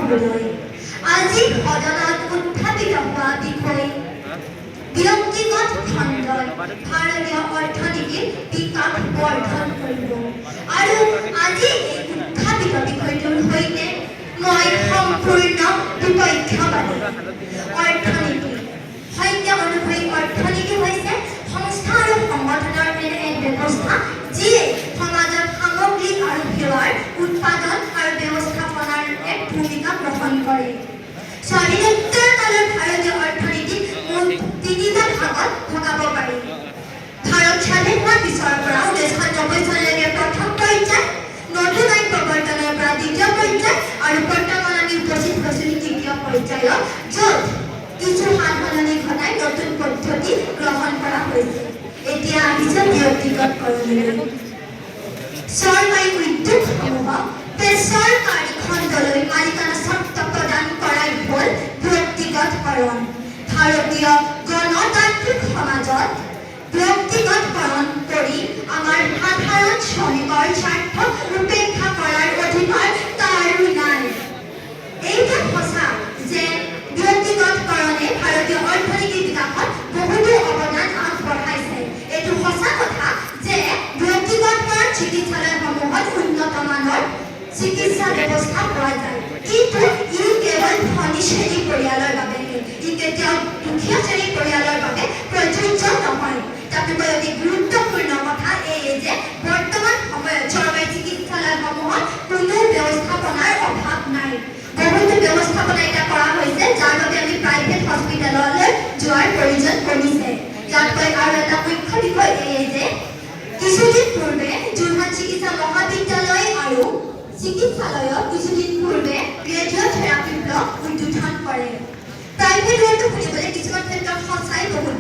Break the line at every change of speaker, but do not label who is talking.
হ'বলৈ আজি সদনত উত্থাপিত হোৱা বিষয় ব্যক্তিগত খণ্ডই ভাৰতীয় অৰ্থনীতিৰ বিকাশ বৰ্ধন কৰিব আৰু আজি এই উত্থাপিত বিষয়টোৰ সৈতে মই সম্পূৰ্ণ বিপক্ষবাদী। অৰ্থনীতি সৈতে অনুসৰি অৰ্থনীতি হৈছে সংস্থা আৰু সংগঠনৰ এনে এক ব্যৱস্থা যিয়ে সমাজত সামগ্ৰী আৰু সেৱাৰ উৎপাদন আৰু ব্যৱস্থাপনাৰ এক ভূমিকা গ্ৰহণ কৰে। স্বাধীনোত্তৰ কালৰ ভাৰতীয় অৰ্থনীতি মুঠ তিনিটা ভাগত ভগাব পাৰি। ভাৰত স্বাধীন হোৱাৰ পিছৰ পৰা 1990 চনলৈকে প্ৰথম পৰ্যায়, নতুন আইন প্ৰৱৰ্তনৰ পৰা দ্বিতীয় পৰ্যায় আৰু বৰ্তমান আমি উপস্থিত হৈছোঁ তৃতীয় পৰ্যায়ত, য'ত কিছু সালসলনি ঘটাই নতুন পদ্ধতি গ্ৰহণ কৰা হৈছে। এতিয়া আহিছে ব্যক্তিগতকৰণলৈ। চৰকাৰী উদ্যোগসমূহক বেচৰকাৰী খণ্ডলৈ মালিকানা স্বত্ব প্ৰদান কৰাই হ'ল ব্যক্তিগতকৰণ। ভাৰতীয় গণতান্ত্ৰিক সমাজত ব্যক্তিগতকৰণ কৰি আমাৰ সাধাৰণ শ্ৰমিকৰ স্বাৰ্থ উপেক্ষা কৰাৰ অধিকাৰ কাৰো নাই। এইটো সঁচা যে ব্যক্তিগতকৰণে ভাৰতীয় অৰ্থনীতিৰ বিকাশত বহুতো অৱদান আগবঢ়াইছে। এইটো সঁচা কথা যে ব্যক্তিগতকৰণ চিকিৎসালয়সমূহত উন্নত মানৰ চিকিৎসা ব্যৱস্থা পোৱা যায়, কিন্তু ই কেৱল ধনী শ্ৰেণীৰ পৰিয়ালৰ বাবে, ই কেতিয়াও দুখীয়া শ্ৰেণীৰ পৰিয়ালৰ বাবে প্ৰযোজ্য নহয়। তাতোকৈ অতি গুৰুত্বপূৰ্ণ কথা এই যে বৰ্তমান সময়ত চৰকাৰী চিকিৎসালয়সমূহত কোনো ব্যৱস্থাপনাৰ অভাৱ নাই। বহুতো ব্যৱস্থাপনা এতিয়া কৰা হৈছে, যাৰ বাবে আমি প্ৰাইভেট হস্পিটেললৈ যোৱাৰ প্ৰয়োজন কমিছে। ইয়াতকৈ আৰু এটা মুখ্য বিষয় এই যে কিছুদিন পূৰ্বে যোৰহাট চিকিৎসা মহাবিদ্যালয় আৰু চিকিৎসালয়ত কিছুদিন পূৰ্বে ৰেডিঅ'থেৰাপি ব্লক উদ্বোধন কৰে। প্ৰাইভেট ৰোগটো শুনিবলৈ কিছুমান ক্ষেত্ৰত সঁচাই বহুত